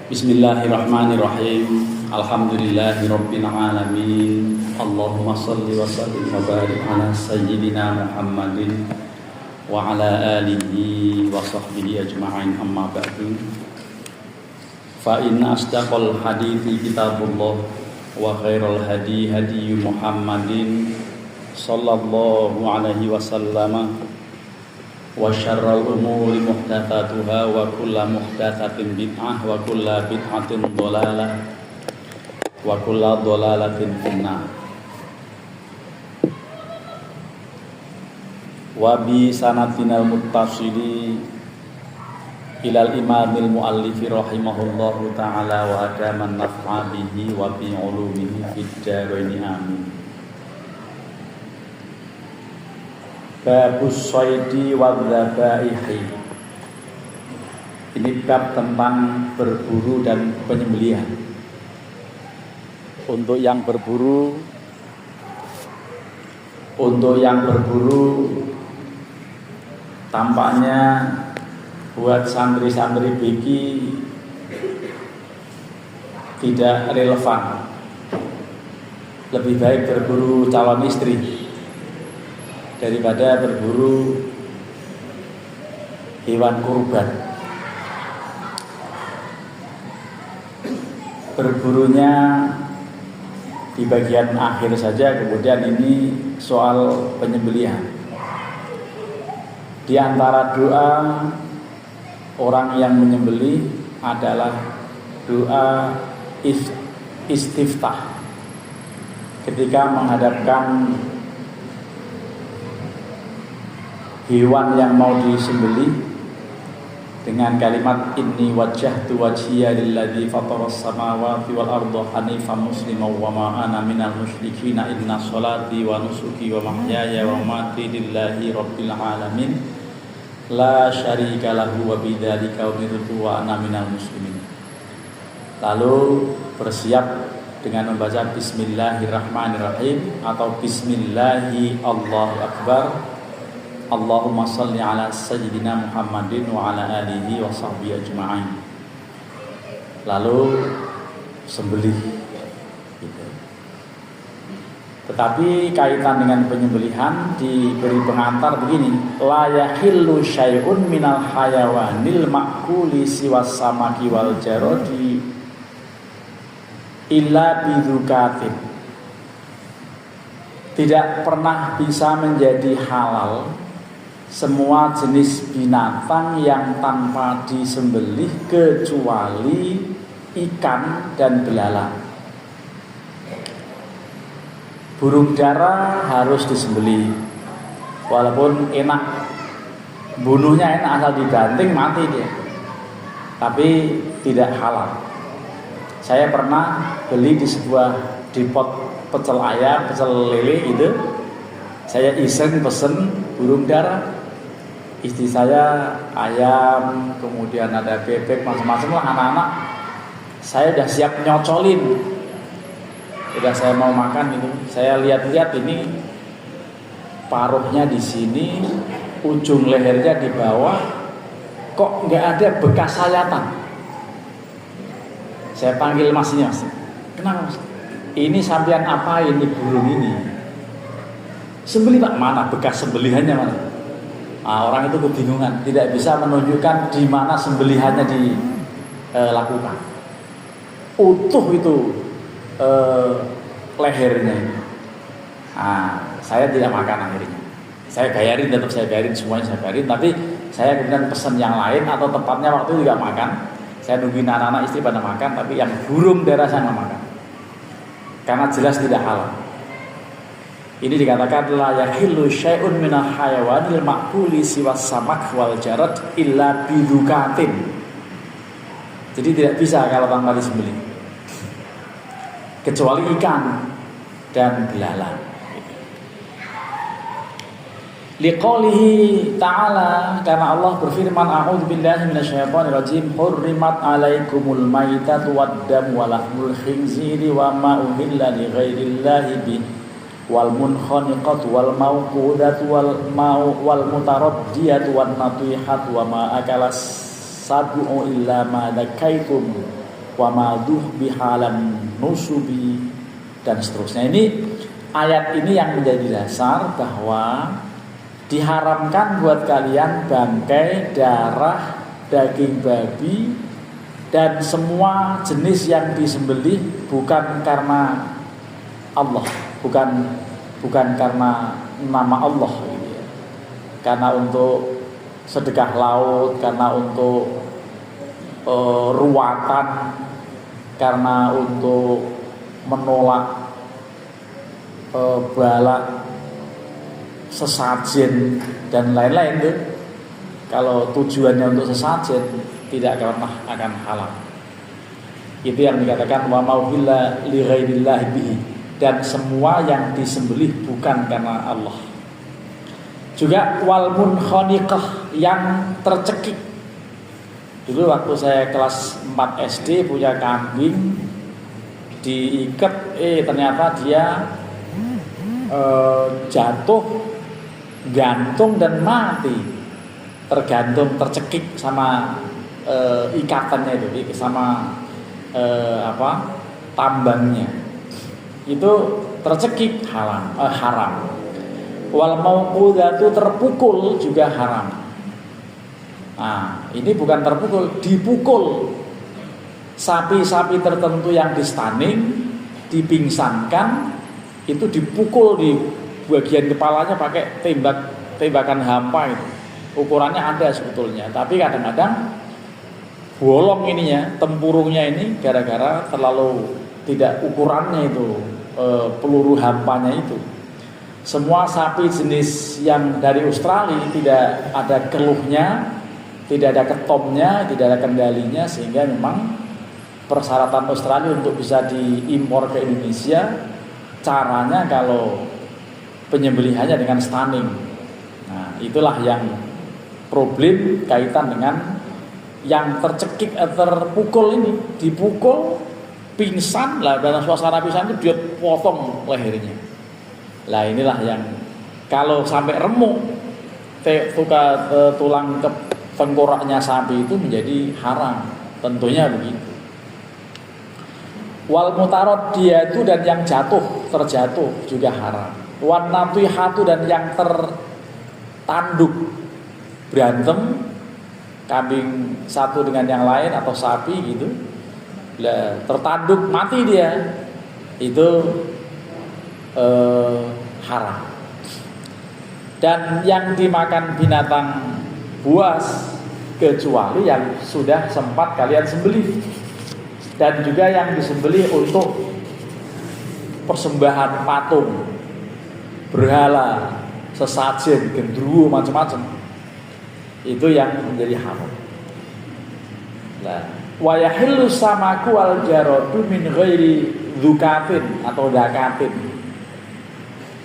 Bismillahirrahmanirrahim. Alhamdulillahirabbil alamin. Allahumma shalli wa sallim wa barik ala sayyidina Muhammadin wa ala alihi wa sahbihi ajma'in, amma ba'du. Fa inna asdaqal hadithi kitabullah wa khairal hadi hadi Muhammadin sallallahu alaihi wasallam. Wa syarrul umuri muhdatsatuha wa kullu muhdatsatin bid'ah wa kullu bid'atin dhalalah wa kullu dhalalatin finnar. Wa bi sanatinal muttasili ilal imamil muallifi rahimahullahu ta'ala wa adaman naf'a bihi wa bi ulumihi fid dharain amin. Babus soidi wal dzabaihi. Ini bab tentang berburu dan penyembelihan. Untuk yang berburu tampaknya buat santri-santri biki tidak relevan. Lebih baik berburu calon istri daripada berburu hewan kurban. Berburunya di bagian akhir saja, kemudian ini soal penyembelihan. Di antara doa orang yang menyembelih adalah doa istiftah ketika menghadapkan hewan yang mau disembelih dengan kalimat inni wajjahtu wajhiya lilladzi fataras samawati wal arda hanifan musliman wa ma ana minal musyrikin inna sholati wa nusuki wa mahyaya wa mamati lillahi rabbil alamin la syarika lahu wa bidzalika umirtu wa ana minal muslimin. Lalu bersiap dengan membaca bismillahirrahmanirrahim atau bismillahi Allahu akbar. Allahumma salli ala sayyidina Muhammadin wa ala alihi wa sahbihi ajma'in. Lalu sembelih gitu. Tetapi kaitan dengan penyembelihan diberi pengantar begini, la yahillu syai'un minal hayawanil ma'kuli siwas samaki wal jarodi illa bidzukatin. Tidak pernah bisa menjadi halal semua jenis binatang yang tanpa disembelih kecuali ikan dan belalang. Burung dara harus disembelih, walaupun enak, bunuhnya enak, asal dibanting mati dia, tapi tidak halal. Saya pernah beli di sebuah depot pecel ayam, pecel lele gitu. Saya iseng pesen burung dara. Istri saya ayam, kemudian ada bebek, macam-macam lah anak-anak. Saya udah siap nyocolin. Udah saya mau makan gitu. Saya lihat-lihat ini paruhnya di sini, ujung lehernya di bawah, kok nggak ada bekas sayatan. Saya panggil masnya, mas. Kenapa mas? Ini sampean apa ini burung ini? Sembelih pak, mana bekas sembelihannya mana? Orang itu kebingungan, tidak bisa menunjukkan di mana sembelihannya dilakukan. Utuh itu lehernya. Saya tidak makan akhirnya. Saya bayarin, tetap saya bayarin, semuanya saya bayarin. Tapi saya kemudian pesan yang lain, atau tepatnya waktu itu juga makan. Saya nungguin anak-anak istri pada makan, tapi yang burung dara saya nggak makan karena jelas tidak halal. Ini dikatakan la yahillu syai'un minal hayawanil ma'kuli siwas samak wal jarad illa bidzukatin. Jadi tidak bisa kalau tanpa disembelih, kecuali ikan dan belalang. Liqaulihi ta'ala, karena Allah berfirman, a'udzubillahi minasyaitonirrajim, hurrimat 'alaikumul maitatu wad-damu wa lahmul khinziri wa ma uhilla li ghairillahi bihi wal munkhaniqatu wal mawqudatu wal mutaraddiyatu wan natihatu wa ma akalas sab'u illa ma dakaitum wa madhuh bihalan nusubi dan seterusnya. Ini ayat ini yang menjadi dasar bahwa diharamkan buat kalian bangkai, darah, daging babi dan semua jenis yang disembelih bukan karena Allah, bukan karena nama Allah gitu ya. Karena untuk sedekah laut, karena untuk ruatan, karena untuk menolak bala sesajen dan lain-lain tuh. Kalau tujuannya untuk sesajen tidak akan halal. Itu yang dikatakan wa mauhilla li ghairillah bihi, dan semua yang disembelih bukan karena Allah. Juga wal munkhaniqah, yang tercekik. Dulu waktu saya kelas 4 SD punya kambing diikat, ternyata dia jatuh, gantung dan mati. Tercekik sama ikatannya itu, sama tambangnya. Itu tercekik haram. Wal mauqudatu, terpukul juga haram. Nah, ini bukan terpukul, dipukul. Sapi-sapi tertentu yang di stunning, dipingsankan, itu dipukul di bagian kepalanya pakai tembakan hampa itu. Ukurannya ada sebetulnya, tapi kadang-kadang bolong ininya, tempurungnya ini gara-gara terlalu tidak ukurannya itu, peluru hampanya itu. Semua sapi jenis yang dari Australia tidak ada keluhnya, tidak ada ketomnya, tidak ada kendalinya, sehingga memang persyaratan Australia untuk bisa diimpor ke Indonesia, caranya kalau penyembelihannya dengan stunning. Nah, itulah yang problem kaitan dengan yang tercekik atau terpukul ini, dipukul pingsan lah, dalam suasana pingsan itu dia potong lehernya. Lah inilah yang kalau sampai remuk tulang ke tengkoraknya sapi itu menjadi haram, tentunya begitu. Wal mutaraddiatu, dan yang terjatuh juga haram. Wan natihatu, dan yang tertanduk, berantem kambing satu dengan yang lain atau sapi gitu, tertanduk mati dia, itu haram. Dan yang dimakan binatang buas kecuali yang sudah sempat kalian sembelih, dan juga yang disembelih untuk persembahan patung, berhala, sesajen, gendruwo, macam-macam, itu yang menjadi haram. Nah, wa yahillu samaku wal jaradu min ghairi dzukatin atau dakatin.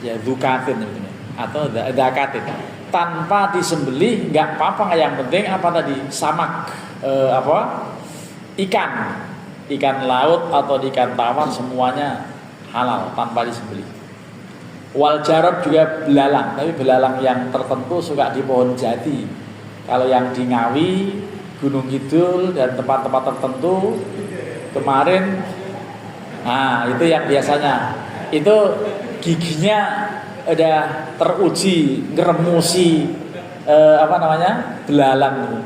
Ya, dzukatin namanya, atau dakatin. Tanpa disembelih enggak apa-apa, yang penting apa tadi? Samak, ikan laut atau ikan tawar, semuanya halal tanpa disembelih. Wal jarad juga belalang, tapi belalang yang tertentu suka di pohon jati. Kalau yang di Ngawi, Gunung Kidul dan tempat-tempat tertentu kemarin, nah itu yang biasanya itu giginya udah teruji ngeremusi belalang.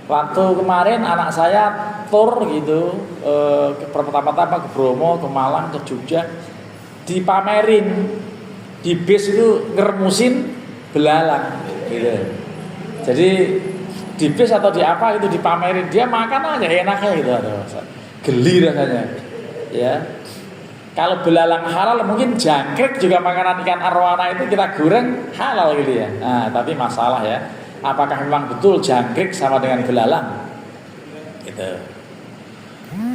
Waktu kemarin anak saya tur gitu, pertama-tama ke Bromo, ke Malang, ke Jogja, dipamerin di bis itu ngeremusin belalang gitu. Jadi di bis atau di apa itu dipamerin, dia makan aja enaknya gitu, geli rasanya. Ya, kalau belalang halal, mungkin jangkrik juga makanan ikan arwana itu kita goreng halal gitu ya. Nah, tapi masalah ya, apakah memang betul jangkrik sama dengan belalang? Gitu.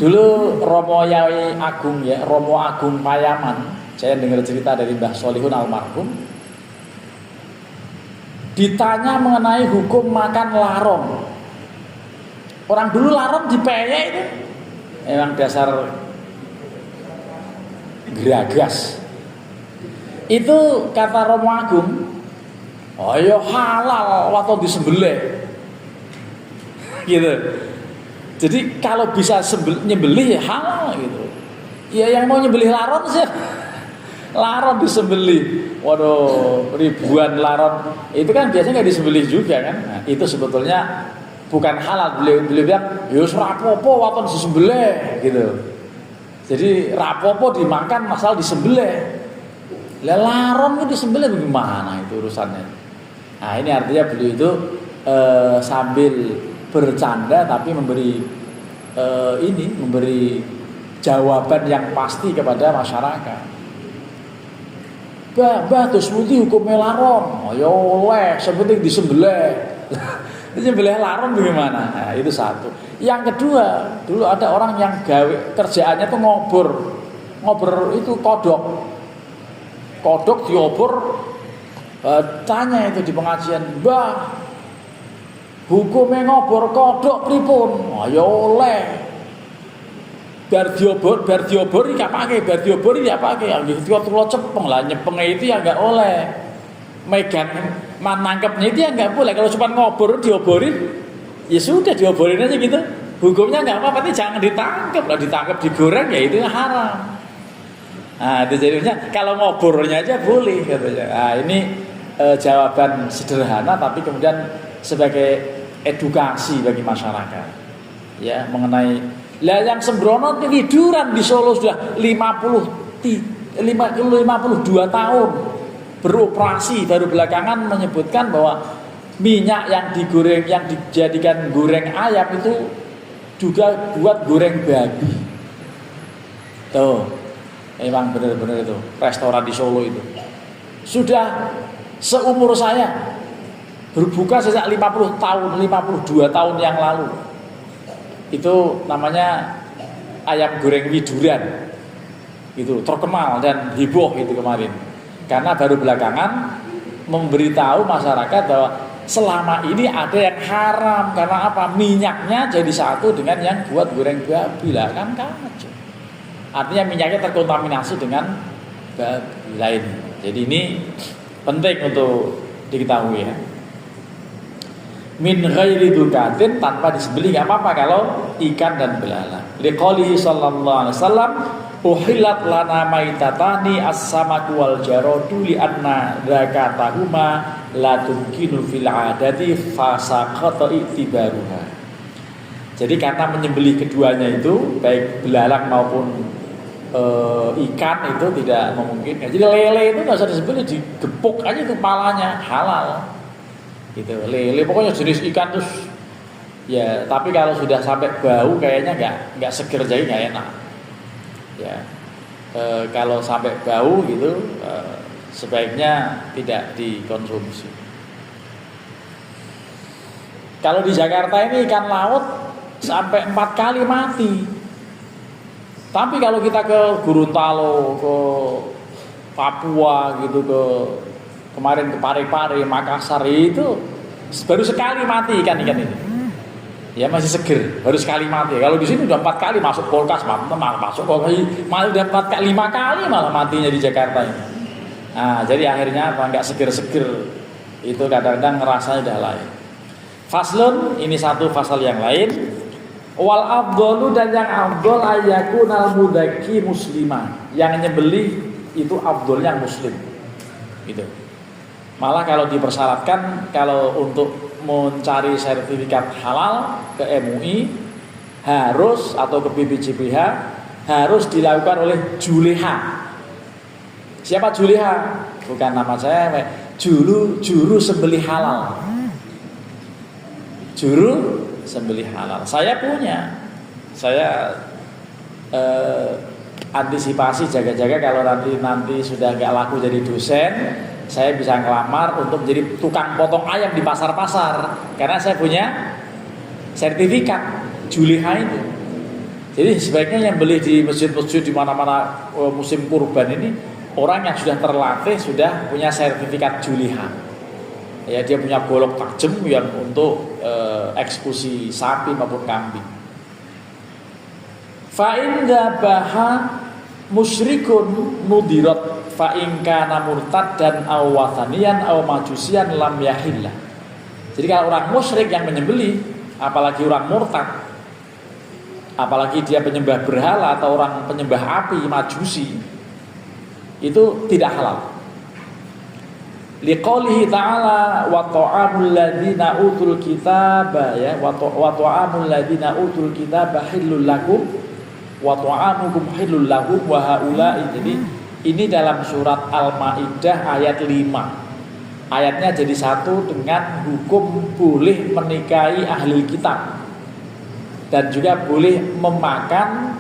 Dulu Romo Yai Agung ya, Romo Agung Payaman, saya dengar cerita dari Mbah Solihun almarhum. Ditanya mengenai hukum makan larong. Orang dulu larong dipeyek itu memang dasar geragas. Itu kata Romo Agung, oh ya halal waktu disembelih. Gitu. Jadi kalau bisa nyembelih ya halal gitu. Ya yang mau nyembelih laron sih, laron disembelih. Waduh, ribuan laron itu kan biasanya nggak disembelih juga kan. Nah, itu sebetulnya bukan halal. Beliau bilang, yus rapopo waton disembelih gitu. Jadi rapopo dimakan masalah disembelih. Lah laron itu disembelih bagaimana itu urusannya? Nah ini artinya beliau itu sambil bercanda tapi memberi jawaban yang pasti kepada masyarakat. Bah terus muti hukumnya laron. Ayo oleh, seperti disembelih. Disembelih laron bagaimana? Nah, itu satu. Yang kedua, dulu ada orang yang kerjaannya tuh ngobor itu kodok. Kodok diobor, tanya itu di pengajian, "Mbah, hukumnya ngobor kodok pripun?" Ayo oleh. Bar diobor gak pakai, bar diobor ya pakai. Yang itu kalau cepeng lah, nyepengnya itu ya nggak oleh. Megang, nangkepnya itu ya nggak boleh. Kalau cuma ngobor dioborin, ya sudah dioborin aja gitu. Hukumnya nggak apa-apa, tapi jangan ditangkap lah, ditangkap digoreng ya itu haram. Nah, itu jadinya kalau ngobornya aja boleh katanya. Nah, ini jawaban sederhana tapi kemudian sebagai edukasi bagi masyarakat. Ya, mengenai lah yang sembrono tiduran di Solo sudah 52 tahun beroperasi, baru belakangan menyebutkan bahwa minyak yang digoreng, yang dijadikan goreng ayam itu juga buat goreng babi. Tuh, memang benar-benar itu restoran di Solo itu sudah seumur saya berbuka sejak 50 tahun, 52 tahun yang lalu. Itu namanya ayam goreng widuran. Itu terkenal dan heboh itu kemarin. Karena baru belakangan memberitahu masyarakat bahwa selama ini ada yang haram. Karena apa? Minyaknya jadi satu dengan yang buat goreng babi lah, kan kacau. Artinya minyaknya terkontaminasi dengan babi lain. Jadi ini penting untuk diketahui ya. Min ghairi dukatin, tanpa disembelih nggak apa-apa kalau ikan dan belalang. Liqouli sallallahu alaihi wasallam, uhillat lana maitatani as-samaku wal jaradu li anna zakatahuma la tumkinu fil adati fasaqata i'tibaruha. Jadi karena menyembelih keduanya itu baik belalang maupun ikan itu tidak memungkinkan. Jadi lele itu nggak usah disembelih, digepuk aja itu kepalanya, halal. Gitu, lele pokoknya jenis ikan terus ya, tapi kalau sudah sampai bau kayaknya nggak seger, jadi nggak enak ya. Kalau sampai bau gitu sebaiknya tidak dikonsumsi. Kalau di Jakarta ini ikan laut sampai 4 kali mati, tapi kalau kita ke Gorontalo, ke Papua gitu, kemarin ke Parepare, Makassar itu baru sekali mati ikan-ikan itu. Ya masih seger, baru sekali mati. Kalau di sini udah 4 kali masuk kulkas, masuk kulkas, malah udah 5 kali malah matinya di Jakarta ini. Nah, jadi akhirnya apa? Nggak seger-seger. Itu kadang-kadang ngerasanya udah lain. Faslun, ini satu fasal yang lain. Wal afdalu, dan yang afdal ayakunal mudaki muslimah. Yang nyembelih itu afdalnya muslim. Gitu. Malah kalau dipersyaratkan, kalau untuk mencari sertifikat halal ke MUI harus, atau ke BPJPH harus dilakukan oleh juleha. Siapa juleha? Bukan nama saya, juru sembelih halal. Juru sembelih halal. Saya punya. Saya antisipasi jaga-jaga kalau nanti sudah nggak laku jadi dosen, saya bisa ngelamar untuk menjadi tukang potong ayam di pasar-pasar, karena saya punya sertifikat juleha itu. Jadi sebaiknya yang beli di masjid-masjid di mana-mana musim kurban ini orang yang sudah terlatih, sudah punya sertifikat juleha. Ya, dia punya golok tajam yang untuk eksekusi sapi maupun kambing. Fa in dzabaha musyrikun nudirat fa in kana murtaddan aw wathaniyan aw majusiyan lam yahillah. Jadi kalau orang musyrik yang menyembelih, apalagi orang murtad, apalagi dia penyembah berhala atau orang penyembah api, majusi, itu tidak halal. Liqaulihi ta'ala wa ta'amul ladzina utul kitaba, ya, wa ta'amul ladzina utul kitaba hillul lakum wa ta'amukum hillul lahum wa haula'i. Jadi ini dalam surat Al-Maidah ayat 5. Ayatnya jadi satu dengan hukum boleh menikahi ahli kitab dan juga boleh memakan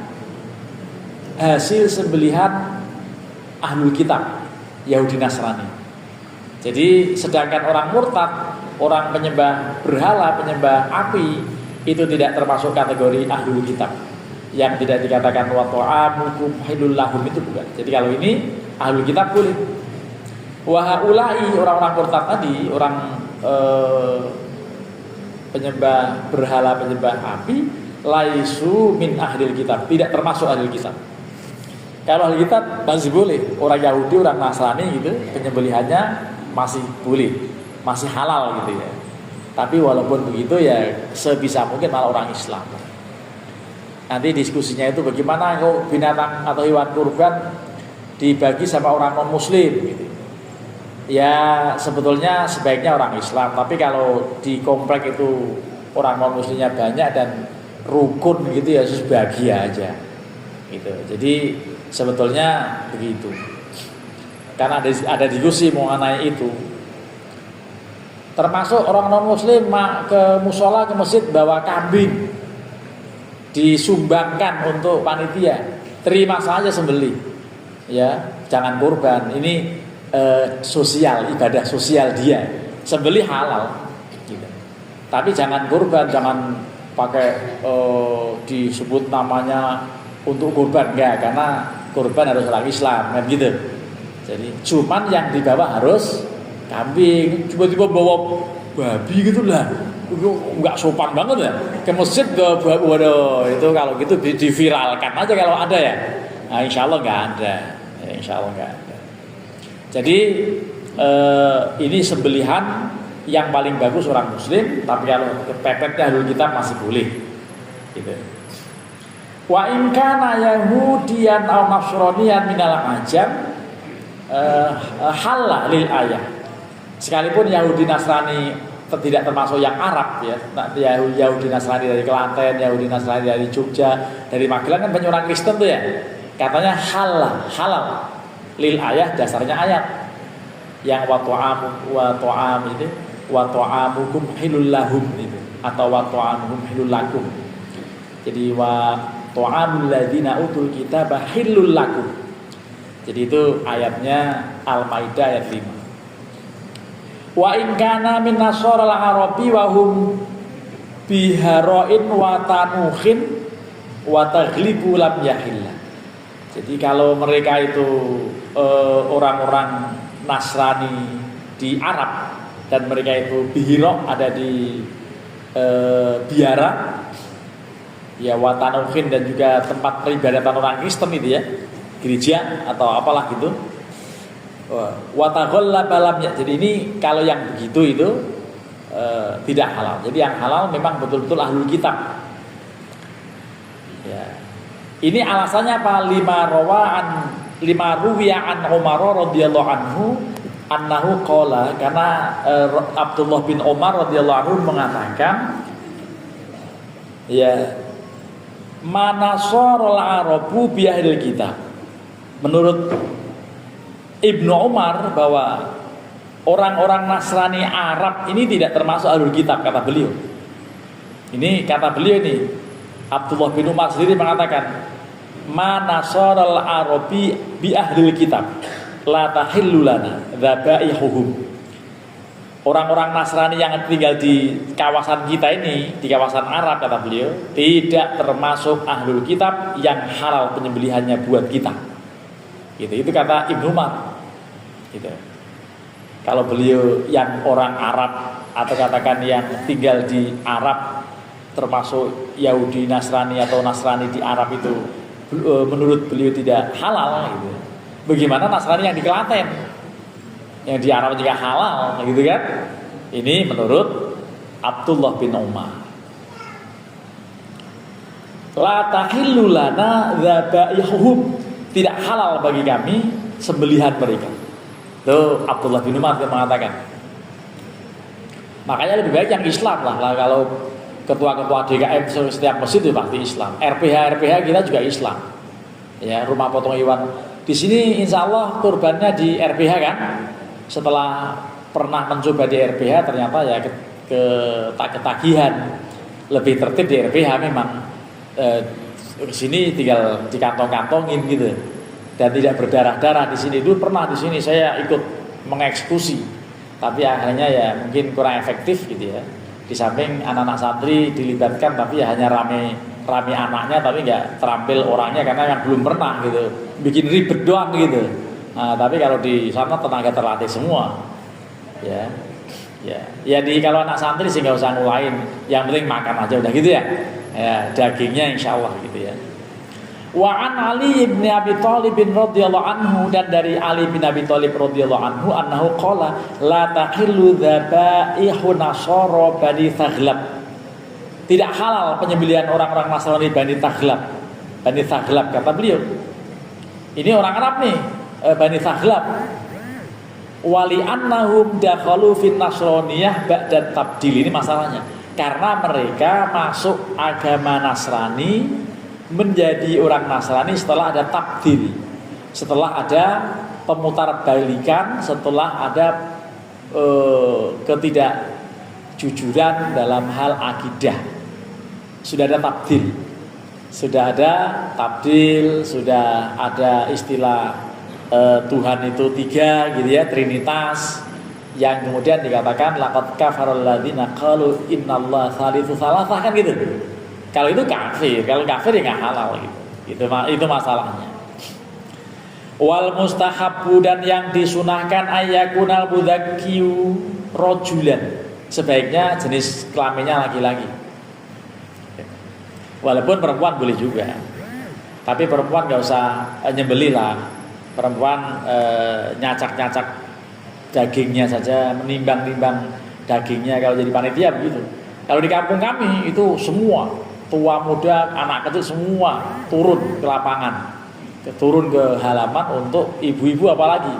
hasil sembelihan ahlul kitab Yahudi Nasrani. Jadi sedangkan orang murtad, orang penyembah berhala, penyembah api, itu tidak termasuk kategori ahlul kitab. Yang tidak dikatakan wa ta'amukum halul lahum itu bukan. Jadi kalau ini ahlul kitab boleh. Wa haula'i, orang-orang murtad tadi, orang penyembah berhala, penyembah api, laisu min ahlil kitab, tidak termasuk ahlul kitab. Kalau ahli kitab masih boleh, orang Yahudi, orang Nasrani gitu, penyembelihannya masih boleh, masih halal gitu ya. Tapi walaupun begitu ya sebisa mungkin malah orang Islam. Nanti diskusinya itu bagaimana kalau binatang atau hewan kurban dibagi sama orang non muslim gitu. Ya sebetulnya sebaiknya orang Islam, tapi kalau di komplek itu orang non muslimnya banyak dan rukun gitu ya sebahagia aja gitu. Jadi sebetulnya begitu. Karena ada diskusi mengenai itu. Termasuk orang non muslim ke musola, ke masjid bawa kambing disumbangkan untuk panitia, terima saja sembelih, ya jangan kurban. Ini sosial, ibadah sosial dia, sembelih halal gitu. Tapi jangan kurban, jangan pakai disebut namanya untuk kurban, enggak, karena kurban harus orang Islam kan gitu. Jadi cuman yang dibawa harus kambing, tiba-tiba bawa babi gitu lah, itu nggak sopan banget ya. Ke masjid waduh, itu kalau gitu diviralkan aja kalau ada ya. Nah, insya Allah nggak ada, ya, insya Allah nggak ada. Jadi ini sembelihan yang paling bagus orang Muslim, tapi kalau kepepetnya dulu kita masih boleh, gitu. Wa in kana yahudiyan aw nasraniyan minal ajam halal lil ayah. Sekalipun Yahudi Nasrani tidak termasuk yang Arab ya, Yahudi Nasrani dari Kelantan, Yahudi Nasrani dari Jogja, dari Magelang kan banyak orang Kristen tuh ya. Katanya halal lil ayah, dasarnya ayat yang wa ta'am itu wa ta'amukum hilul lahum itu, atau wa ta'amuhum hilul lakum. Jadi wa ta'amul ladzina utul kitaba hilul lakum. Jadi itu ayatnya Al-Maidah ayat 5. Wa in kana min nasara al-arabi wa hum bihara'in wa tanuhin wa taghlibu lam yahilla. Jadi kalau mereka itu orang-orang Nasrani di Arab dan mereka itu bihiro ada di biara ya, wa tanuhin, dan juga tempat peribadatan orang Kristen itu ya, gereja atau apalah gitu. Wataghalla balamnya. Jadi ini kalau yang begitu itu tidak halal. Jadi yang halal memang betul-betul ahlul kitab. Ya. Ini alasannya apa? Lima ruwiya an Umar radhiyallahu anhu annahu qala, karena Abdullah bin Umar radhiyallahu anhu mengatakan ya, manasarul arabu bi ahlil kitab. Menurut Ibnu Umar bahwa orang-orang Nasrani Arab ini tidak termasuk ahlul kitab, kata beliau. Ini kata beliau ini, Abdullah bin Umar sendiri mengatakan, ma nasaral arabi bi ahlil kitab la tahillu lana dzabaihuhum. Orang-orang Nasrani yang tinggal di kawasan kita ini, di kawasan Arab, kata beliau, tidak termasuk ahlul kitab yang halal penyembelihannya buat kita. Gitu, itu kata Ibnu Umar. Gitu. Kalau beliau yang orang Arab atau katakan yang tinggal di Arab, termasuk Yahudi Nasrani atau Nasrani di Arab itu menurut beliau tidak halal gitu. Bagaimana Nasrani yang di Kelantan, yang di Arab juga halal gitu kan? Ini menurut Abdullah bin Umar. La tahillu lana dzabaihum, tidak halal bagi kami sembelihan mereka. Tuh Abdullah bin Umar yang mengatakan. Makanya lebih baik yang Islam lah kalau ketua-ketua DKM setiap masjid itu pasti Islam. RPH kita juga Islam. Ya, rumah potong hewan. Di sini insya Allah kurbannya di RPH kan. Setelah pernah mencoba di RPH ternyata ya ketagihan, lebih tertib di RPH memang. Ke sini tinggal dikantong-kantongin gitu dan tidak berdarah-darah. Di sini dulu pernah di sini saya ikut mengeksekusi, tapi akhirnya ya mungkin kurang efektif gitu ya. Di samping anak-anak santri dilibatkan, tapi ya hanya rame anaknya, tapi nggak terampil orangnya karena yang belum pernah gitu, bikin ribet doang gitu. Nah, tapi kalau di sana tenaga terlatih semua, ya kalau anak santri sih nggak usah ngulain, yang penting makan aja udah gitu ya. Ya, dagingnya insya Allah gitu ya. Wa an Ali bin Abi Thalib radhiyallahu anhu, dan dari Ali bin Abi Thalib radhiyallahu anhu annahu qala la tahillu dzabaihu nasara bani Taghlab. Tidak halal penyembelihan orang-orang Nasrani Bani Taghlab. Bani Taghlab kata beliau. Ini orang Arab nih, Bani Taghlab. Wali annahum dakhalu fin nasraniyah ba'da tabdil. Ini masalahnya. Karena mereka masuk agama Nasrani, menjadi orang Nasrani setelah ada tabdil, setelah ada pemutarbalikan, setelah ada ketidakjujuran dalam hal akidah. Sudah ada tabdil, sudah ada istilah Tuhan itu tiga gitu ya, Trinitas, yang kemudian dikatakan laqad kafaral ladzina qalu innallaha tsalitsu tsalatsah kan gitu. Kalau itu kafir, kalau kafir ya nggak halal gitu. Itu masalahnya. Wal mustahabbu, dan yang disunahkan ayyakunal mudzakiyu rajulan, sebaiknya jenis kelaminnya laki-laki. Walaupun perempuan boleh juga, tapi perempuan nggak usah nyembelih lah. Perempuan nyacak-nyacak dagingnya saja, menimbang-nimbang dagingnya kalau jadi panitia begitu. Kalau di kampung kami itu semua, tua muda, anak kecil semua turun ke lapangan, turun ke halaman untuk ibu-ibu apalagi.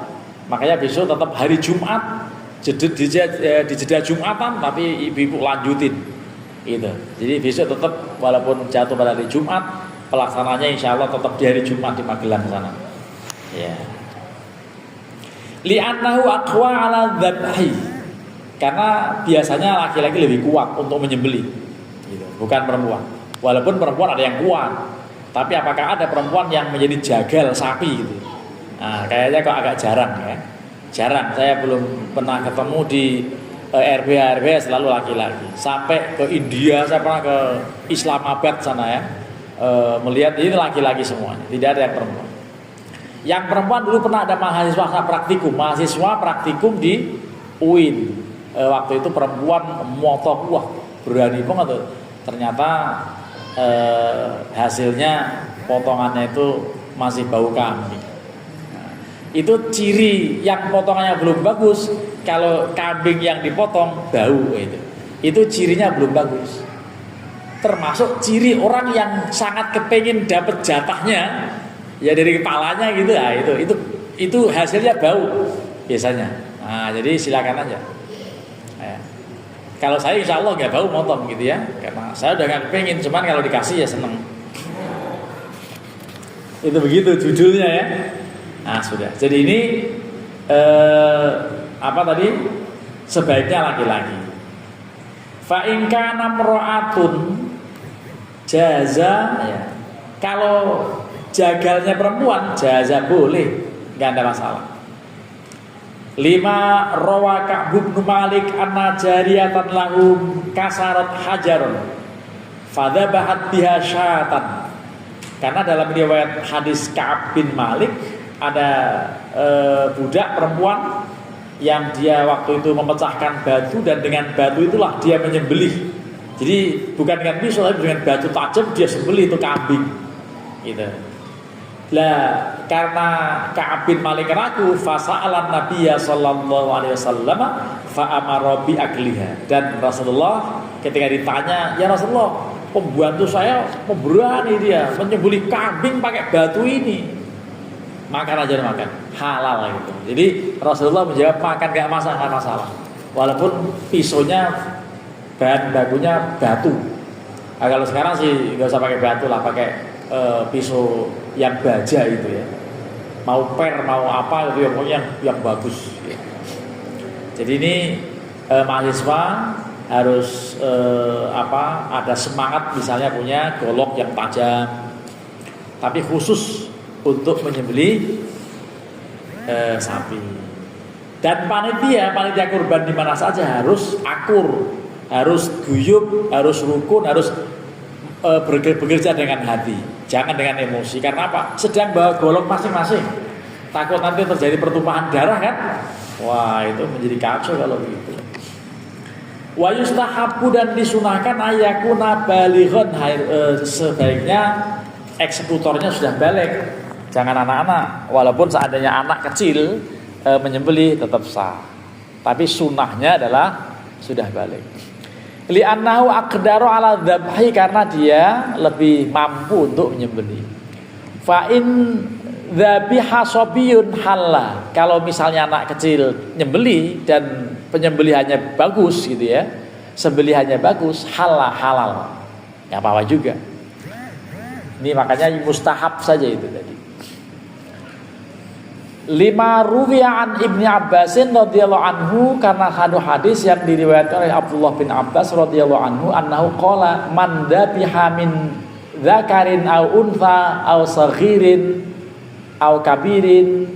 Makanya besok tetap hari Jumat, di jeda Jumatan, tapi ibu-ibu lanjutin gitu. Jadi besok tetap walaupun jatuh pada hari Jumat, pelaksananya insya Allah tetap di hari Jumat di Magelang sana. Ya. Li'annahu aqwa 'ala dzabhi, karena biasanya laki-laki lebih kuat untuk menyembelih gitu, bukan perempuan. Walaupun perempuan ada yang kuat, tapi apakah ada perempuan yang menjadi jagal sapi gitu? Nah, kayaknya kok agak jarang ya. Jarang, saya belum pernah ketemu di RBH selalu laki-laki. Sampai ke India, saya pernah ke Islamabad sana ya, melihat ini laki-laki semuanya, tidak ada yang perempuan. Yang perempuan dulu pernah ada mahasiswa praktikum di UIN. Waktu itu perempuan motor, wah berani banget tuh. Ternyata hasilnya potongannya itu masih bau kambing. Nah, itu ciri yang potongannya belum bagus. Kalau kambing yang dipotong bau itu cirinya belum bagus. Termasuk ciri orang yang sangat kepengin dapat jatahnya ya dari kepalanya gitu, nah, itu hasilnya bau biasanya. Nah, jadi silakan aja. Ya. Kalau saya insya Allah nggak bau motong gitu ya, karena saya udah nggak pengen, cuman kalau dikasih ya seneng. Itu begitu judulnya ya. Nah sudah. Jadi ini apa tadi? Sebaiknya laki-laki. Fa in kana mra'atun jaza, ya. Kalau jagalnya perempuan jaza boleh, nggak ada masalah. 5 rawa Ka'b bin Malik anna jariyatan lahum kasarat hajarun fadzabahat biha syatan. Karena dalam riwayat hadis Ka'b bin Malik ada budak perempuan yang dia waktu itu memecahkan batu, dan dengan batu itulah dia menyembelih. Jadi bukan dengan pisau, tapi dengan batu tajam dia sembelih itu kambing gitu. Lah karena Ka'ab bin Malik ragu, fasa'alan Nabiyya sallallahu alaihi wasallam fa amara bi akliha. Dan Rasulullah ketika ditanya, "Ya Rasulullah, pembantu saya pemberani, dia menyembelih kambing pakai batu ini. Makan aja, makan halal gitu. Jadi Rasulullah menjawab makan gak masalah. Walaupun pisaunya bahan bakunya batu. Nah, kalau sekarang sih nggak usah pakai batu lah, pakai pisau yang baja itu ya. Mau per mau apa itu ya, pokoknya yang bagus. Ya. Jadi ini mahasiswa harus ada semangat, misalnya punya golok yang tajam, tapi khusus untuk menyembelih sapi. Dan panitia kurban di mana saja harus akur, harus guyup, harus rukun, harus bekerja dengan hati, jangan dengan emosi. Karena apa? Sedang bawa golok masing-masing, takut nanti terjadi pertumpahan darah kan? Wah, itu menjadi kacau kalau begitu. Wa yustahabbu, dan disunahkan ayakuna balighon, sebaiknya eksekutornya sudah balik, jangan anak-anak. Walaupun seandainya anak kecil menyembelih tetap sah, tapi sunnahnya adalah sudah balik. Li'annahu aqdaru ala dzabhi, karena dia lebih mampu untuk menyembelih. Fa in dzabiha sabiyun halla, kalau misalnya anak kecil nyembelih dan penyembelihannya bagus gitu ya, sembelihannya bagus, halal, nggak apa-apa juga. Ini makanya mustahab saja itu tadi. Lima ruwiya an Ibnu Abbasin radhiyallahu anhu, karena hadis yang diriwayatkan oleh Abdullah bin Abbas radhiyallahu anhu, annahu qala man dhabiha min dzakarin aw untha aw saghirin aw kabirin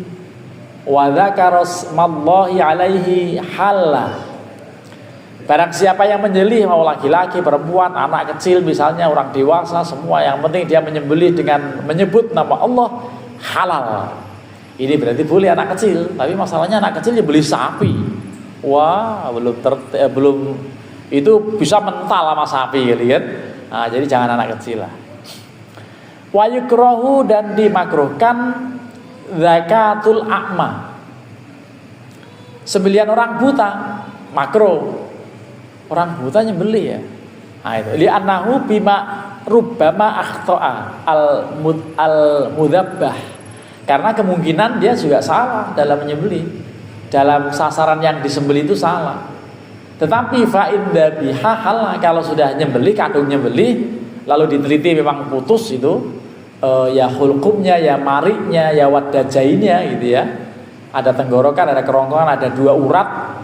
wa dzakara smallahi alaihi halla. Barang siapa yang menyembelih, mau laki-laki, perempuan, anak kecil misalnya, orang dewasa, semua, yang penting dia menyembelih dengan menyebut nama Allah, halal. Ini berarti boleh anak kecil, tapi masalahnya anak kecil beli sapi. Wah, belum itu bisa mental sama sapi gitu kan. Nah, jadi jangan anak kecil lah. Wa yukrahu, dan dimakruhkan zakatul a'ma, sembelihan orang buta, makruh. Orang buta nyembelih ya. Nah, itu li'annahu bima rubbama akhta'a al-mudzabbah, karena kemungkinan dia juga salah dalam menyembelih, dalam sasaran yang disembelih itu salah. Tetapi fa'in dabiha halal, kalau sudah nyembelih, kandung nyembelih, lalu diteliti memang putus itu, ya hulkumnya, ya mariknya, ya wadajainnya gitu ya, ada tenggorokan, ada kerongkongan, ada 2 urat,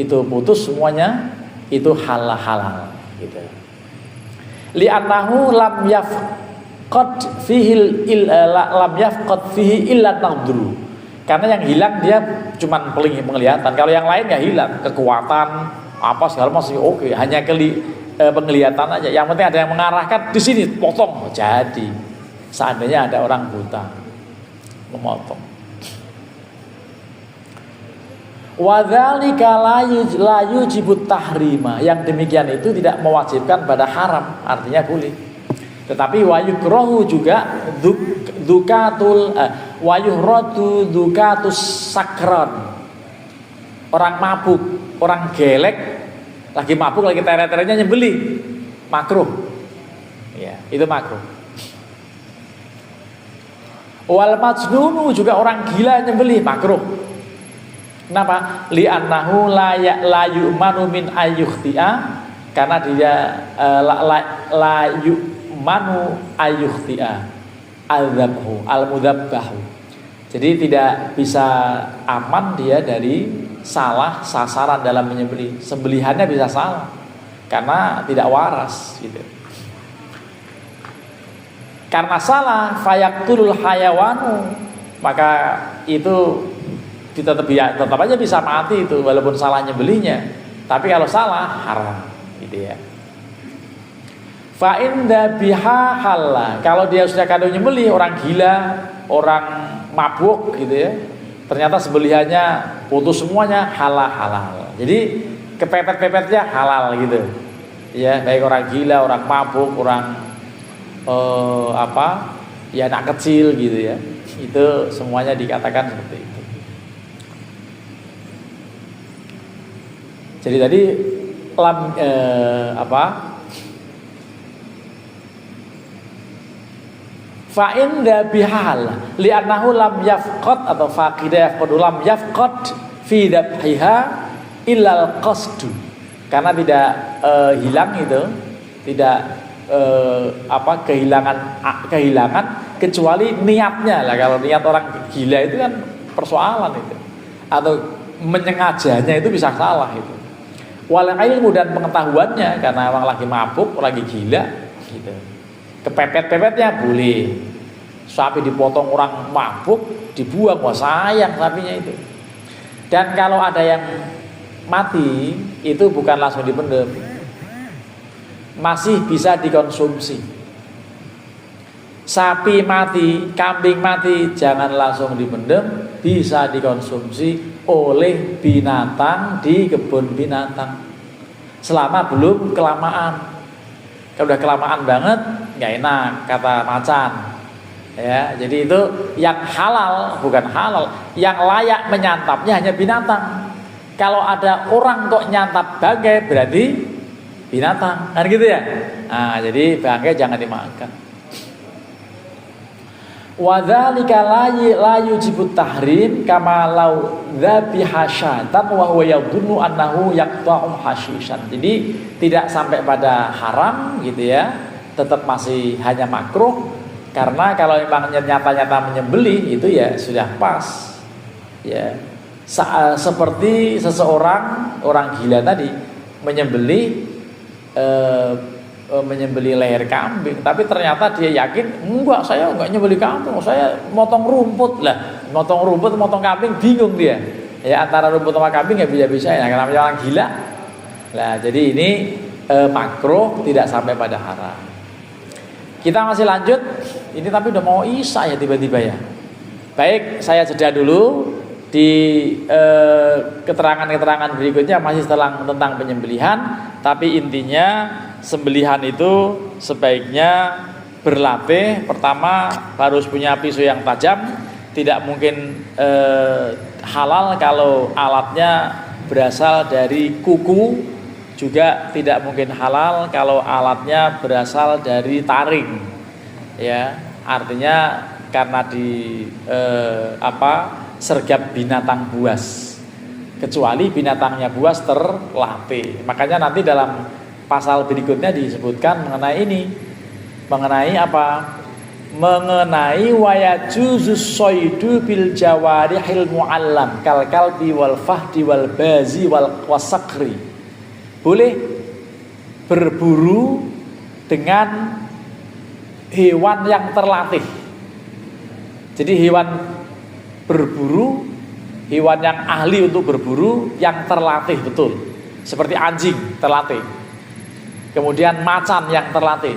itu putus semuanya, itu halal gitu. Li'annahu lam yafqad fihi illa nadru, karena yang hilang dia cuman penglihatan. Kalau yang lain ya hilang, kekuatan apa segala masih oke, hanya penglihatan aja. Yang penting ada yang mengarahkan, di sini potong, jadi seandainya ada orang buta memotong. Wadzalika la yujibut tahrima, yang demikian itu tidak mewajibkan pada haram, artinya boleh. Tetapi wayukrahu juga dukatul wayuhratu dukatus sakron, orang mabuk, orang gelek, lagi mabuk, lagi teret-teretnya nyembelih, makruh. Ya, itu makruh. Wal majnunu, juga orang gila nyembelih, makruh. Kenapa? Li'annahu la yu'manu min ayyukhti'a, karena dia la yu'manu ayyukhti'a al-dzabhu al-mudzabbahu. Jadi tidak bisa aman dia dari salah sasaran dalam menyembelih. Sembelihannya bisa salah karena tidak waras gitu. Karena salah fayaqtulul hayawanu, maka itu tetap aja bisa mati itu walaupun salah nyembelihnya. Tapi kalau salah haram gitu ya. Fa inda biha halal, kalau dia sudah kandung nyembelih, orang gila, orang mabuk gitu ya, ternyata sembelihannya putus semuanya, halal. Jadi kepepet-pepetnya halal gitu. Ya, baik orang gila, orang mabuk, orang ya anak kecil gitu ya. Itu semuanya dikatakan seperti itu. Jadi tadi fa inda bihal li'annahu lam yafqad atau faqida yafqadu lam yafqad fi dabhiha illal qasdu, karena tidak hilang itu, tidak kehilangan kecuali niatnya lah. Kalau niat orang gila itu kan persoalan itu, atau menyengajanya itu bisa salah itu. Wal ilmu dan pengetahuannya, karena orang lagi mabuk, lagi gila gitu. Kepepet-pepetnya boleh. Sapi dipotong orang mabuk, dibuang, wah sayang sapinya itu. Dan kalau ada yang mati, itu bukan langsung dipendem, masih bisa dikonsumsi. Sapi mati, kambing mati, jangan langsung dipendem, bisa dikonsumsi oleh binatang di kebun binatang selama belum kelamaan. Kalau udah kelamaan banget nggak enak, kata macan ya. Jadi itu yang halal, bukan halal, yang layak menyantapnya hanya binatang. Kalau ada orang kok nyantap bangkai, berarti binatang, kan gitu ya. Nah, jadi bangkai jangan dimakan. Wadzalika la yujibut tahrim kama law dzabiha syatan wa huwa yadhunnu annahu yaqta'u hasyisan. Jadi tidak sampai pada haram gitu ya, tetap masih hanya makruh, karena kalau memang nyata-nyata menyembelih itu ya sudah pas. Ya. Seperti seseorang, orang gila tadi menyembelih leher kambing, tapi ternyata dia yakin, enggak, saya enggak nyembelih kambing, saya motong rumput. Lah, motong rumput, motong kambing, bingung dia. Ya, antara rumput sama kambing ya bisa-bisa ya, karena orang gila. Lah, jadi ini makruh, tidak sampai pada haram. Kita masih lanjut. Ini tapi udah mau isya ya tiba-tiba ya. Baik, saya jeda dulu. Di keterangan-keterangan berikutnya masih tentang penyembelihan, tapi intinya sembelihan itu sebaiknya berlatih. Pertama harus punya pisau yang tajam, tidak mungkin halal kalau alatnya berasal dari kuku, juga tidak mungkin halal kalau alatnya berasal dari taring. Ya, artinya karena sergap binatang buas, kecuali binatangnya buas terlatih. Makanya nanti dalam pasal berikutnya disebutkan mengenai ini, mengenai apa? Mengenai wayajuzus soidu bil jawarihil mu'allam kal kalbi wal fahdi wal bazi wal wasakri. Boleh berburu dengan hewan yang terlatih. Jadi hewan berburu, hewan yang ahli untuk berburu, yang terlatih betul, seperti anjing terlatih, kemudian macan yang terlatih,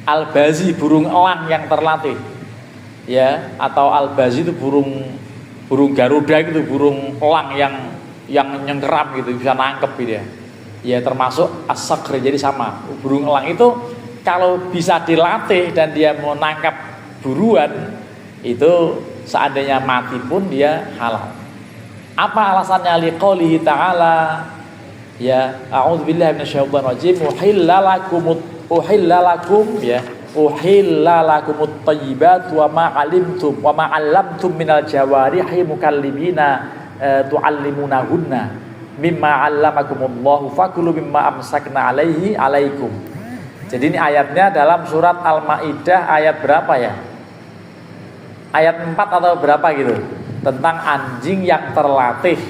albazi burung elang yang terlatih, ya, atau albazi itu burung garuda gitu, burung elang yang nyengkeram gitu, bisa nangkep gitu ya. Ya, termasuk as-sakri. Jadi sama, burung elang itu kalau bisa dilatih dan dia mau nangkap buruan, itu seandainya mati pun dia halal. Apa alasannya? Liqaulihi ta'ala, ya, a'udzubillahi minasyaitonirrajim, uhillalakumut thayyibat wa ma 'allamtum minal jawarihi mukallibina tu'allimunahunna mimma 'allamakumullahu fakulu mimma amsakna alaikum. Jadi ini ayatnya dalam surat Al-Maidah ayat berapa ya? Ayat 4 atau berapa gitu, tentang anjing yang terlatih.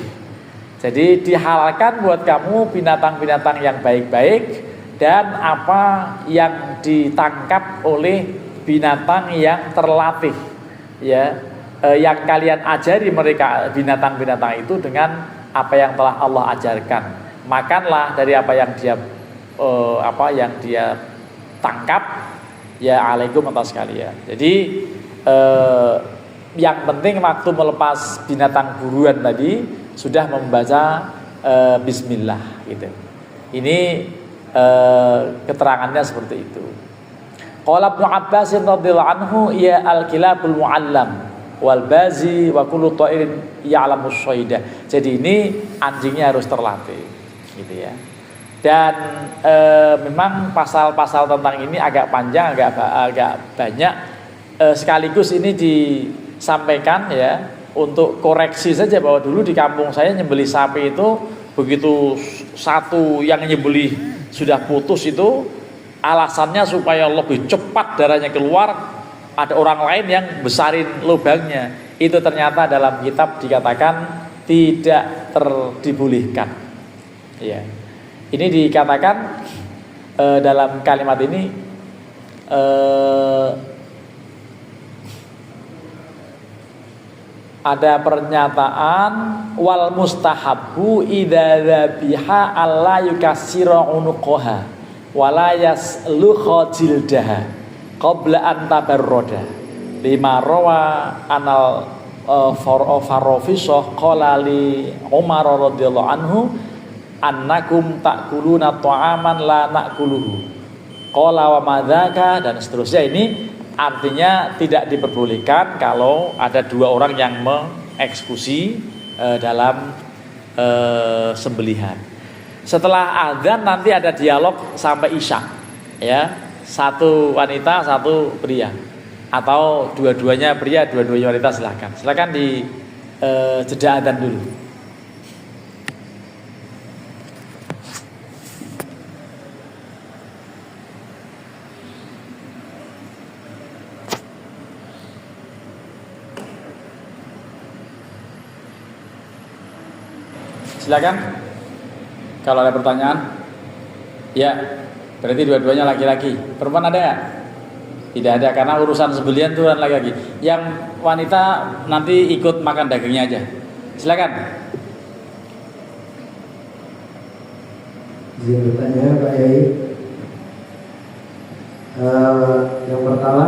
Jadi dihalalkan buat kamu binatang-binatang yang baik-baik dan apa yang ditangkap oleh binatang yang terlatih, ya, yang kalian ajari mereka binatang-binatang itu dengan apa yang telah Allah ajarkan. Makanlah dari apa yang dia tangkap, ya, alaikum atas kalian. Jadi yang penting waktu melepas binatang buruan tadi sudah membaca bismillah gitu. Ini keterangannya seperti itu. Qala Ibnu Abbas radhiyallahu anhu, ya al-kilabul muallam wal bazi wa kullu ta'irin ya'lamus syaidah. Jadi ini anjingnya harus terlatih gitu ya. Dan memang pasal-pasal tentang ini agak panjang, agak banyak. sekaligus ini disampaikan ya untuk koreksi saja bahwa dulu di kampung saya nyembelih sapi itu begitu satu yang nyembelih sudah putus itu alasannya supaya lebih cepat darahnya keluar, ada orang lain yang besarin lubangnya. Itu ternyata dalam kitab dikatakan tidak dibolehkan. Ya. Ini dikatakan dalam kalimat ini ada pernyataan wal mustahabbu idza dzabiha alla yukassira unuqaha wala yaslukha jildaha qabla an tabarroda lima rawa anal farofisah qala li Umar radhiyallahu anhu annakum ta'kuluna ta'aman la na'kuluhu qala wa madzaka, dan seterusnya. Ini artinya tidak diperbolehkan kalau ada dua orang yang mengeksekusi dalam sembelihan. Setelah azan nanti ada dialog sampai isya, ya, satu wanita satu pria atau dua-duanya pria dua-duanya wanita, silakan di jeda azan dulu. Silakan kalau ada pertanyaan. Ya, berarti dua-duanya laki-laki. Perempuan ada ya? Tidak ada, karena urusan sembelihan itu kan laki-laki. Yang wanita nanti ikut makan dagingnya aja. Silakan. Izin bertanya Pak Yai. Yang pertama,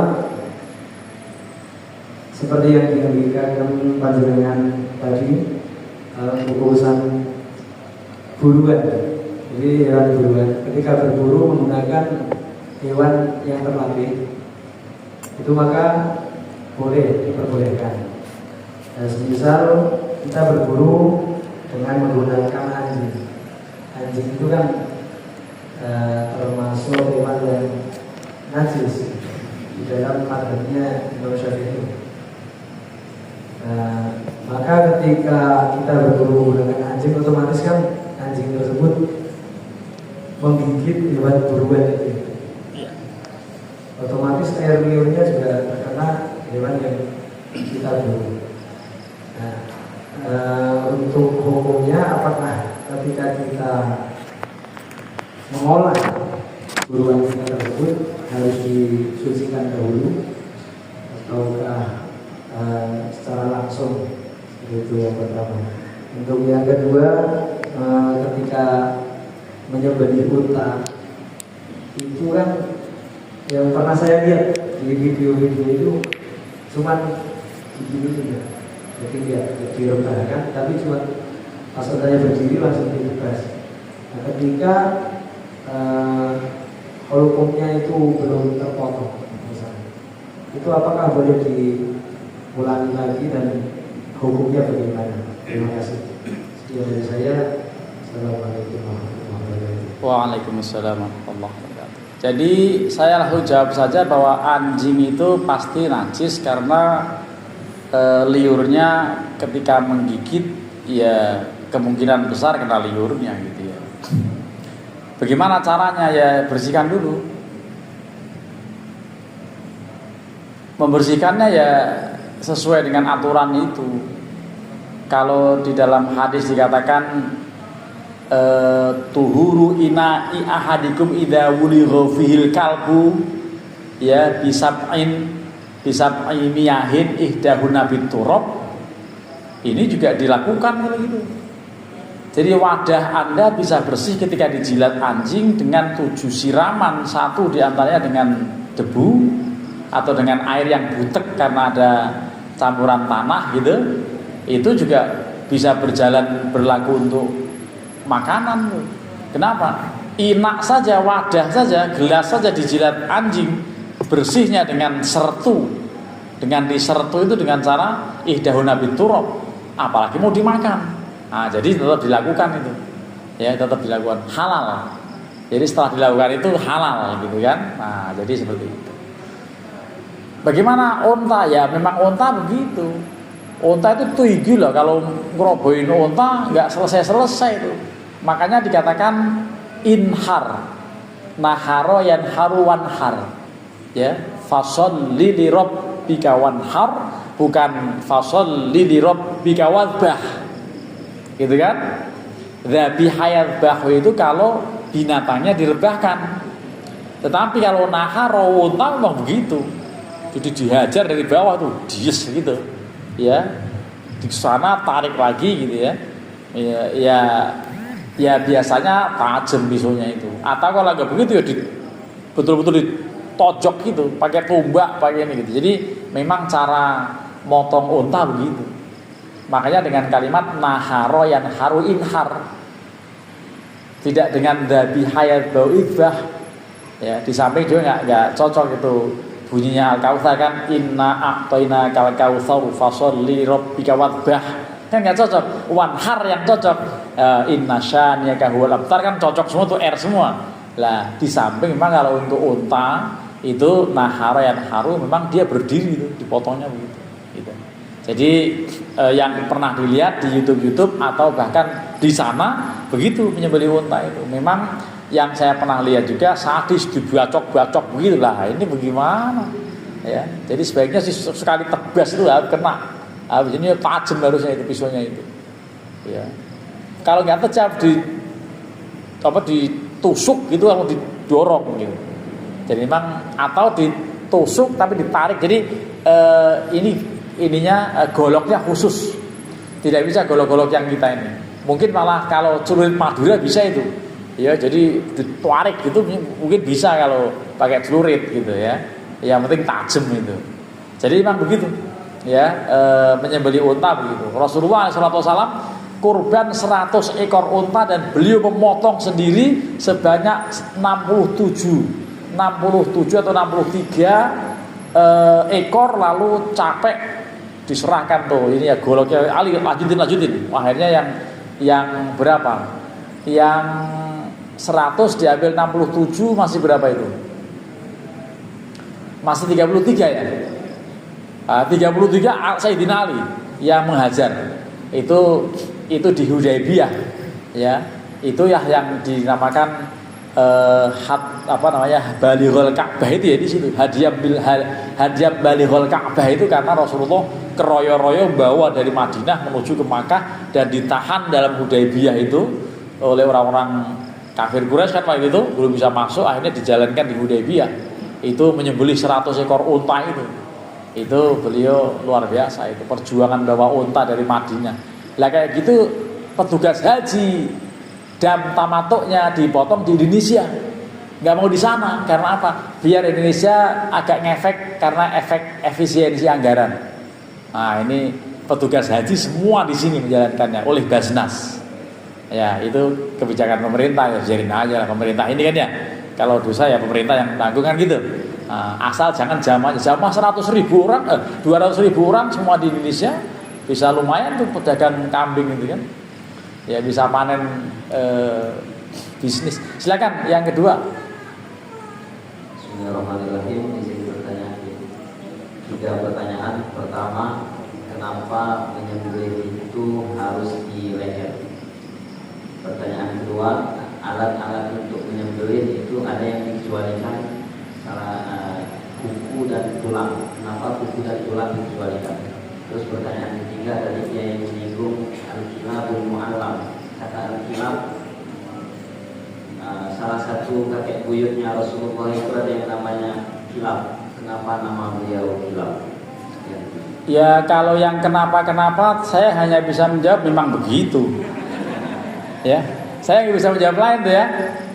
seperti yang diambilkan panjenengan tadi, urusan buruan. Jadi hewan buruan, ketika berburu menggunakan hewan yang terlatih, itu maka boleh diperbolehkan. Semisal kita berburu dengan menggunakan anjing. Anjing itu kan termasuk hewan yang najis di dalam madzhabnya Imam Syafi'i. Maka ketika kita berburu dengan anjing, otomatis kan anjing tersebut menggigit hewan buruan itu. Otomatis air liurnya juga terkena hewan yang kita buru. Untuk hukumnya, apakah ketika kita mengolah buruan kita tersebut harus disucikan dahulu, ataukah secara langsung? Itu yang pertama. Untuk yang kedua, ketika menyembelih unta, itu kan yang pernah saya lihat di video-video itu cuman begini saja, jadi tidak direbahkan, tapi cuma pas saya berdiri langsung dibebas. Nah, ketika hukumnya itu belum terpotong, misalnya, itu apakah boleh diulangi lagi dan hukumnya bagaimana? Terima kasih. Sekian dari saya. Assalamualaikum warahmatullahi wabarakatuh. Waalaikumsalam warahmatullahi wabarakatuh. Jadi saya langsung jawab saja bahwa anjing itu pasti najis karena liurnya ketika menggigit ya kemungkinan besar kena liurnya gitu ya. Bagaimana caranya? Ya bersihkan dulu. Membersihkannya ya sesuai dengan aturan itu. Kalau di dalam hadis dikatakan tuhuru ina'i ahadikum idza wuligha fihil kalbu ya bisab'in miyahin ihdahuna biturab. Ini juga dilakukan kalau gitu. Jadi wadah Anda bisa bersih ketika dijilat anjing dengan 7 siraman, satu diantaranya dengan debu atau dengan air yang butek karena ada campuran tanah gitu. Itu juga bisa berlaku untuk makanan. Kenapa? Inak saja, wadah saja, gelas saja dijilat anjing, bersihnya dengan sertu. Dengan disertu itu dengan cara ihdahuna biturab, apalagi mau dimakan. Nah, jadi tetap dilakukan itu. Ya, tetap dilakukan, halal. Jadi setelah dilakukan itu halal gitu kan. Nah, jadi seperti itu. Bagaimana unta? Ya memang unta begitu. Unta itu tuigi loh, kalau ngerobohin unta nggak selesai-selesai itu. Makanya dikatakan inhar, naharo yanharu wanhar. Ya, fasholli li rabbika wanhar, bukan fasholli li rabbika wadbah. Gitu kan? Dzabihah yadzbahu itu kalau binatangnya direbahkan. Tetapi kalau naharo unta memang begitu. Jadi dihajar dari bawah tuh, dies gitu. Ya, di sana tarik lagi gitu ya. Ya biasanya tajam pisaunya itu. Atau kalau nggak begitu ya betul-betul ditojok gitu, pakai tombak, pakai ini gitu. Jadi memang cara motong unta begitu. Makanya dengan kalimat naharo yang haru inhar, tidak dengan dzabihayat bauibah. Ya, di samping juga nggak cocok itu. Bunyinya Al-Kautsar kan inna a'toina kal kautsar fasholli rabbika wadbah. Kan enggak cocok. Wanhar yang cocok. Inna syani'aka huwal abtar kan cocok semua tuh R semua. Lah, di samping memang kalau untuk unta itu nahara yang haru memang dia berdiri itu dipotongnya begitu. Gitu. Jadi yang pernah dilihat di YouTube atau bahkan di sana begitu menyembelih unta itu. Memang yang saya pernah lihat juga sadis dibacok-bacok begitulah. Ini bagaimana? Ya, jadi sebaiknya sih sekali tebas itu harus kena. Habis ini tajam harusnya itu pisaunya itu. Ya. Kalau nggak tajam ditusuk gitu atau didorong gitu. Jadi memang atau ditusuk tapi ditarik. Jadi ininya goloknya khusus. Tidak bisa golok-golok yang kita ini. Mungkin malah kalau celurit Madura bisa itu. Ya, jadi ditarik gitu mungkin bisa kalau pakai celurit gitu ya. Yang penting tajam itu. Jadi memang begitu. Ya, menyembelih unta begitu. Rasulullah SAW kurban 100 ekor unta dan beliau memotong sendiri sebanyak 67 atau 63 ekor, lalu capek diserahkan tuh. Ini ya goloknya Ali lanjutin. Akhirnya yang berapa? Yang 100 diambil 67 masih berapa itu? Masih 33 ya? 33 Sayyidina Ali yang menghajar. Itu di Hudaybiyah ya. Itu ya yang dinamakan Balighul Ka'bah itu ya di situ. Hadiah Balighul Ka'bah itu karena Rasulullah keroyo-royo bawa dari Madinah menuju ke Makkah dan ditahan dalam Hudaybiyah itu oleh orang-orang kafir Quraisy kan waktu itu belum bisa masuk, akhirnya dijalankan di Hudaybiyah. Itu menyembelih 100 ekor unta itu. Itu beliau luar biasa itu perjuangan bawa unta dari Madinah. Lah kayak gitu petugas haji dam tamatuknya dipotong di Indonesia. Nggak mau di sana karena apa? Biar Indonesia agak ngefek karena efek efisiensi anggaran. Nah, ini petugas haji semua di sini menjalankannya oleh Basnas. Ya, itu kebijakan pemerintah ya, biarin aja lah pemerintah ini kan ya. Kalau dosa ya pemerintah yang tanggung kan gitu. Nah, asal jangan jamah 100.000 orang, 200.000 orang semua di Indonesia bisa lumayan tuh pedagang kambing gitu kan. Ya bisa panen bisnis. Silakan yang kedua. Bismillahirrahmanirrahim. Izin bertanya. 3 pertanyaan. Pertama, kenapa menyembelih itu harus di leher? Pertanyaan kedua, alat-alat untuk menyembelih itu ada yang dikecualikan, salah kuku dan tulang. Kenapa kuku dan tulang dikecualikan? Terus pertanyaan ketiga, tadi dia yang menyinggung al-kilabul mu'allam. Kata al-kilab, salah satu kakek buyutnya Rasulullah itu ada yang namanya kilab. Kenapa nama beliau kilab? Ya kalau yang kenapa saya hanya bisa menjawab memang begitu. Ya, saya nggak bisa menjawab lain tuh ya.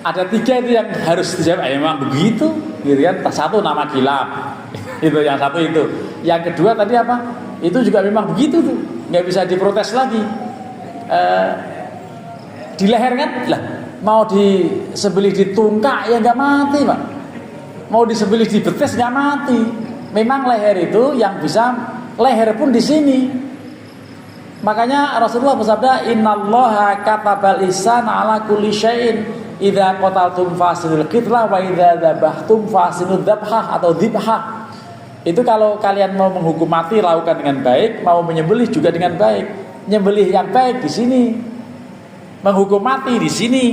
Ada 3 itu yang harus dijawab. Memang begitu, gitu kan? Satu nama kilab, itu yang satu itu. Yang kedua tadi apa? Itu juga memang begitu tuh, nggak bisa diprotes lagi. Di leher kan? Lah, mau disembelih di tungkak ya nggak mati pak. Mau disembelih di betis nggak mati. Memang leher itu yang bisa, leher pun di sini. Makanya Rasulullah bersabda, innallaha katabal ihsana ala kulli syai'in idza qataltum fasinul qitlah wa idza dzabhtum fasinul dzabhah atau dzibhah. Itu kalau kalian mau menghukum mati lakukan dengan baik, mau menyembelih juga dengan baik. Nyembelih yang baik di sini, menghukum mati di sini.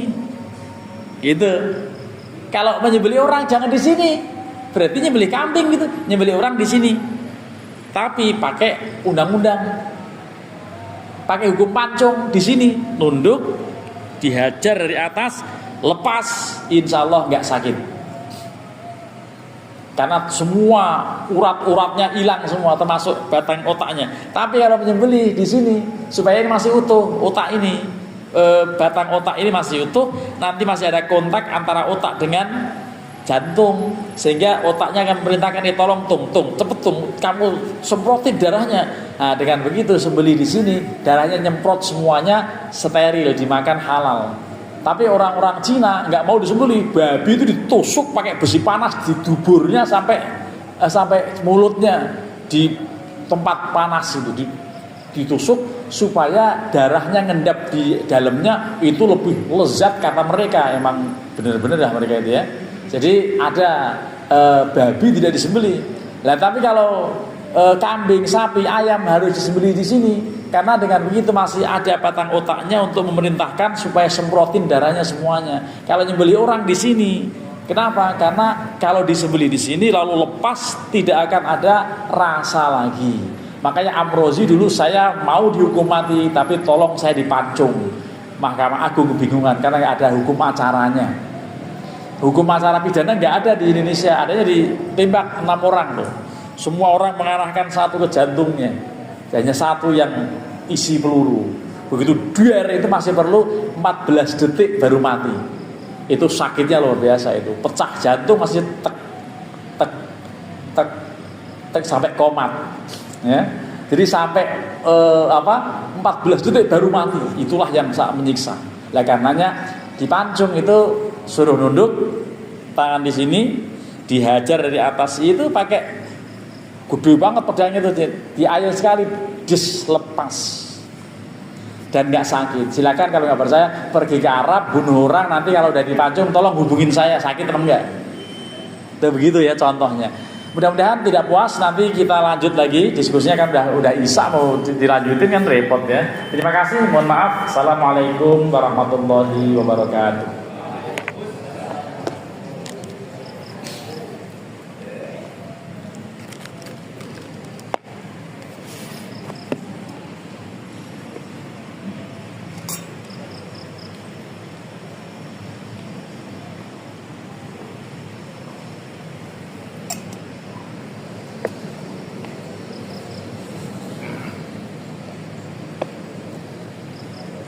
Gitu. Kalau menyembelih orang jangan di sini. Berarti nyembelih kambing gitu, nyembelih orang di sini. Tapi pakai undang-undang. Pakai hukum pancung di sini, nunduk, dihajar dari atas, lepas, insya Allah nggak sakit. Karena semua urat-uratnya hilang semua, termasuk batang otaknya. Tapi kalau menyembelih di sini, supaya ini masih utuh, otak ini, batang otak ini masih utuh, nanti masih ada kontak antara otak dengan jantung, sehingga otaknya akan memerintahkan tolong cepet kamu semprotin darahnya. Nah, dengan begitu sembelih di sini darahnya nyemprot semuanya, steril, dimakan halal. Tapi orang-orang Cina nggak mau disembelih, babi itu ditusuk pakai besi panas di duburnya sampai mulutnya di tempat panas itu ditusuk supaya darahnya ngendap di dalamnya itu lebih lezat kata mereka. Emang benar-benar dah mereka itu ya. Jadi ada babi tidak disembelih. Nah, tapi kalau kambing, sapi, ayam harus disembelih di sini karena dengan begitu masih ada batang otaknya untuk memerintahkan supaya semprotin darahnya semuanya. Kalau nyembelih orang di sini, kenapa? Karena kalau disembelih di sini lalu lepas tidak akan ada rasa lagi. Makanya Amrozi dulu saya mau dihukum mati tapi tolong saya dipancung. Mahkamah Agung kebingungan karena nggak ada hukum acaranya. Hukum acara pidana nggak ada di Indonesia, adanya ditembak 6 orang loh. Semua orang mengarahkan satu ke jantungnya, hanya satu yang isi peluru. Begitu duer itu masih perlu 14 detik baru mati. Itu sakitnya luar biasa itu, pecah jantung masih tek sampai komat. Ya. Jadi sampai 14 detik baru mati. Itulah yang sangat menyiksa. Lah karenanya dipancung itu suruh nunduk, tangan di sini, dihajar dari atas itu pakai gede banget pedangnya itu, diayun sekali, lepas dan nggak sakit. Silakan kalau nggak percaya pergi ke Arab, bunuh orang, nanti kalau udah dipancung tolong hubungin saya, sakit atau enggak. Itu begitu ya contohnya. Mudah-mudahan tidak puas, nanti kita lanjut lagi diskusinya, kan udah Isya mau dilanjutin kan repot ya. Terima kasih, mohon maaf. Assalamualaikum warahmatullahi wabarakatuh.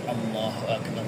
Allahu Akbar.